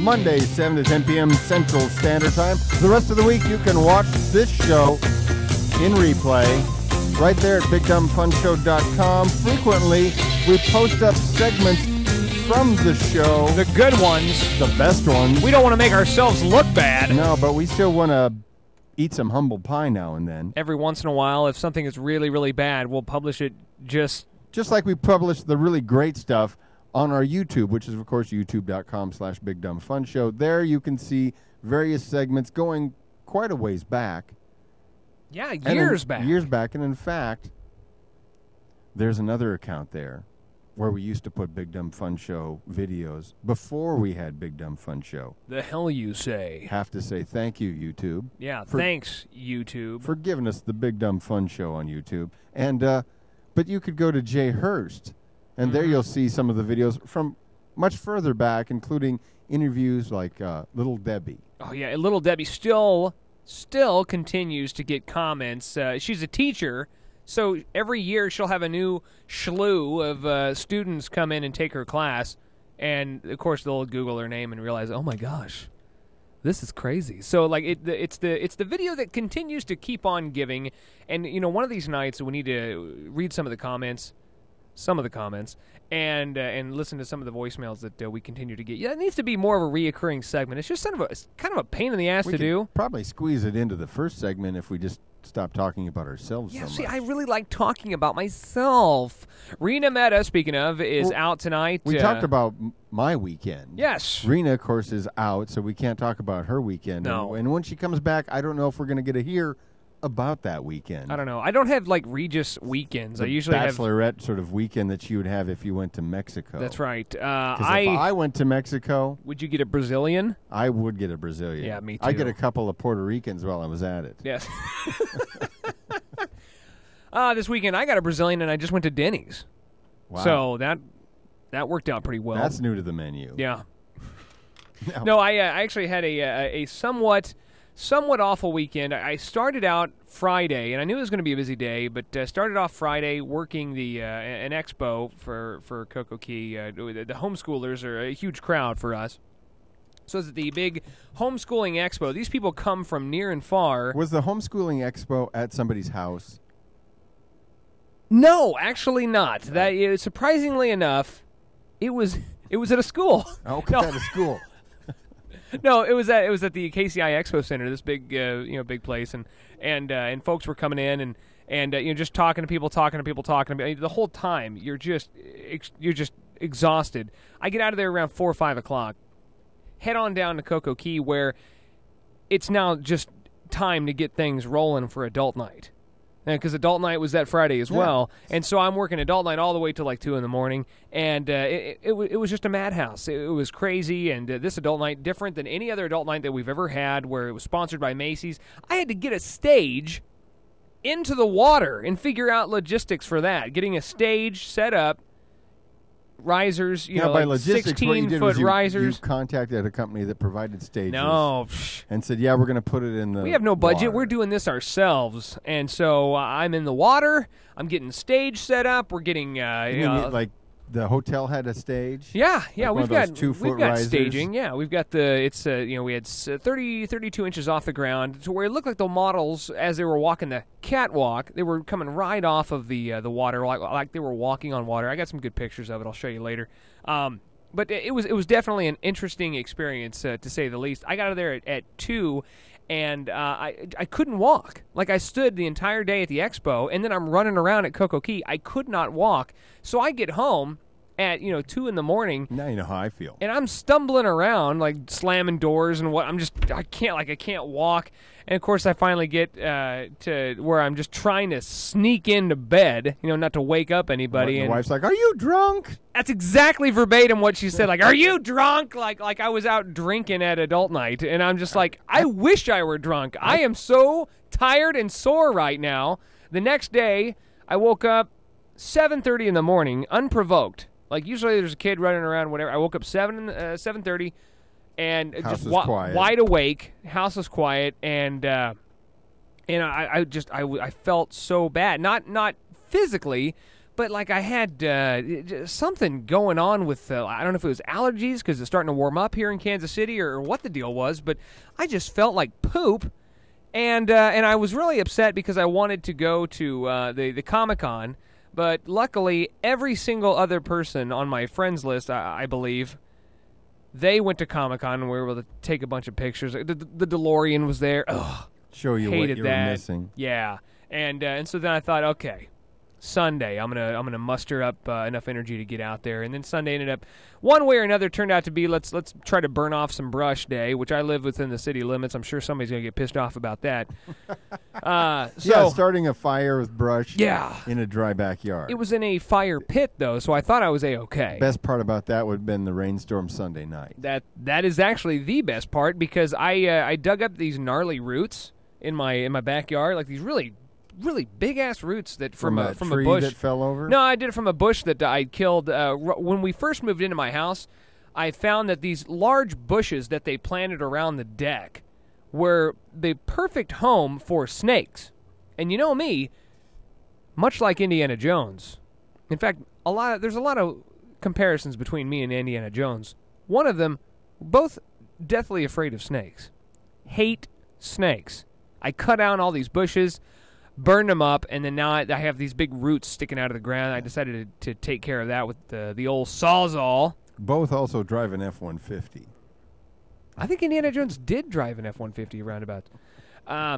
Mondays, 7 to 10 p.m. Central Standard Time. The rest of the week, you can watch this show in replay right there at BigDumbFunShow.com. Frequently, we post up segments from the show. The good ones. The best ones. We don't want to make ourselves look bad. No, but we still want to eat some humble pie now and then. Every once in a while, if something is really, really bad, we'll publish it just like we publish the really great stuff on our YouTube, which is, of course, youtube.com/BigDumbFunShow. There you can see various segments going quite a ways back. Yeah, years back. Years back. And in fact, there's another account there where we used to put Big Dumb Fun Show videos before we had Big Dumb Fun Show. The hell you say. Have to say thank you, YouTube. Yeah, thanks, YouTube. For giving us the Big Dumb Fun Show on YouTube. And but you could go to Jay Hurst, and there you'll see some of the videos from much further back, including interviews like Little Debbie. Oh, yeah, Little Debbie still continues to get comments. She's a teacher, so every year she'll have a new slew of students come in and take her class, and, of course, they'll Google her name and realize, oh, my gosh, this is crazy. So, like, it's the video that continues to keep on giving, and, you know, one of these nights we need to read some of the comments, and listen to some of the voicemails that we continue to get. Yeah, it needs to be more of a reoccurring segment. It's just kind of a pain in the ass to do. Probably squeeze it into the first segment if we just stop talking about ourselves so much. See, I really like talking about myself. Rina Meta, speaking of, is out tonight. We talked about my weekend. Yes. Rina, of course, is out, so we can't talk about her weekend. No. And when she comes back, I don't know if we're going to get to hear about that weekend. I don't know. I don't have, like, Regis weekends. I usually have bachelorette sort of weekend that you would have if you went to Mexico. That's right. Because if I went to Mexico... Would you get a Brazilian? I would get a Brazilian. Yeah, me too. I get a couple of Puerto Ricans while I was at it. Yes. This weekend I got a Brazilian and I just went to Denny's. Wow. So that worked out pretty well. That's new to the menu. Yeah. No, I actually had a somewhat awful weekend. I started out Friday, and I knew it was going to be a busy day, but started off Friday working an expo for Cocoa Key. The homeschoolers are a huge crowd for us. So it's the big homeschooling expo. These people come from near and far. Was the homeschooling expo at somebody's house? No, actually not. That surprisingly enough, it was at a school. Oh, at a school. No, it was at the KCI Expo Center, this big big place, and folks were coming in and just talking to people. The whole time you're just exhausted. I get out of there around 4 or 5 o'clock. Head on down to Cocoa Key, where it's now just time to get things rolling for adult night. Because adult night was that Friday as well. And so I'm working adult night all the way till like 2 in the morning. And it was just a madhouse. It was crazy. And this adult night, different than any other adult night that we've ever had, where it was sponsored by Macy's. I had to get a stage into the water and figure out logistics for that. Getting a stage set up. Risers, by logistics, 16-foot risers. You contacted a company that provided stages. No. And said, yeah, we're going to put it in the We have no budget. water. We're doing this ourselves. And so I'm in the water. I'm getting stage set up. We're getting, like the hotel had a stage? Yeah, like we've got 2-foot we've got risers? staging. Yeah, we've got we had 32 inches off the ground to where it looked like the models, as they were walking the catwalk, they were coming right off of the water, like they were walking on water. I got some good pictures of it. I'll show you later. But it was definitely an interesting experience, to say the least. I got out of there at 2, and I couldn't walk. Like, I stood the entire day at the expo, and then I'm running around at Cocoa Key. I could not walk. So I get home at 2 in the morning. Now you know how I feel. And I'm stumbling around, like slamming doors and I can't walk. And of course I finally get to where I'm just trying to sneak into bed, not to wake up anybody. And the wife's like, "Are you drunk?" That's exactly verbatim what she said. Like, "Are you drunk?" Like I was out drinking at adult night, and I'm just like, I wish I were drunk. I am so tired and sore right now. The next day, I woke up 7:30 in the morning, unprovoked. Like, usually there's a kid running around, whatever. I woke up 7:30, and house just quiet. Wide awake. House was quiet, and I felt so bad. Not physically, But like I had something going on with, I don't know if it was allergies because it's starting to warm up here in Kansas City or what the deal was, but I just felt like poop. And I was really upset because I wanted to go to the Comic-Con, but luckily every single other person on my friends list, I believe, they went to Comic-Con and we were able to take a bunch of pictures. The DeLorean was there. Ugh, show you what you were missing. Yeah, and so then I thought, okay, Sunday I'm gonna muster up enough energy to get out there, and then Sunday ended up one way or another turned out to be let's try to burn off some brush day, which I live within the city limits. I'm sure somebody's gonna get pissed off about that. Starting a fire with brush. Yeah. In a dry backyard. It was in a fire pit though, so I thought I was a-okay. Best part about that would have been the rainstorm Sunday night. That is actually the best part because I dug up these gnarly roots in my backyard, like these really big ass roots that from a tree bush that fell over. No, I did it from a bush that I killed when we first moved into my house. I found that these large bushes that they planted around the deck were the perfect home for snakes. And you know me, much like Indiana Jones. In fact, there's a lot of comparisons between me and Indiana Jones. One of them, both deathly afraid of snakes. Hate snakes. I cut down all these bushes, burned them up, and then now I have these big roots sticking out of the ground. I decided to take care of that with the old Sawzall. Both also drive an F-150. I think Indiana Jones did drive an F-150 roundabout.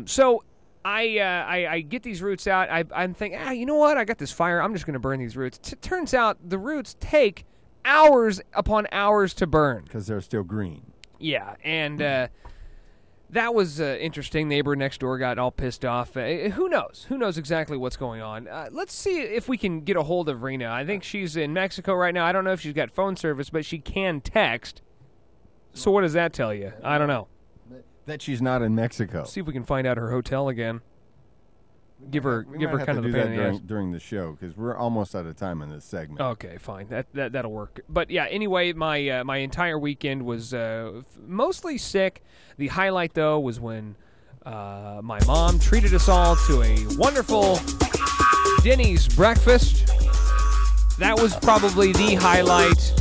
So I get these roots out. I'm thinking, you know what? I got this fire. I'm just going to burn these roots. Turns out the roots take hours upon hours to burn. Because they're still green. Yeah, and that was interesting. Neighbor next door got all pissed off. Who knows? Who knows exactly what's going on? Let's see if we can get a hold of Rina. I think she's in Mexico right now. I don't know if she's got phone service, but she can text. So what does that tell you? I don't know. That she's not in Mexico. See if we can find out her hotel again. Give her kind of the pain in the ass during the show because we're almost out of time in this segment. Okay, fine. That'll work. But yeah, anyway, my entire weekend was mostly sick. The highlight though was when my mom treated us all to a wonderful Denny's breakfast. That was probably the highlight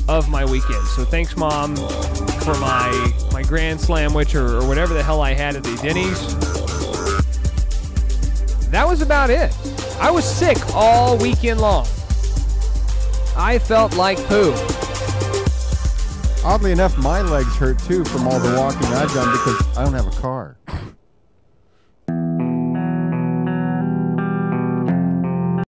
of my weekend. So thanks, Mom, for my grand slamwich or whatever the hell I had at the Denny's. That was about it. I was sick all weekend long. I felt like poo. Oddly enough, my legs hurt too from all the walking I've done because I don't have a car.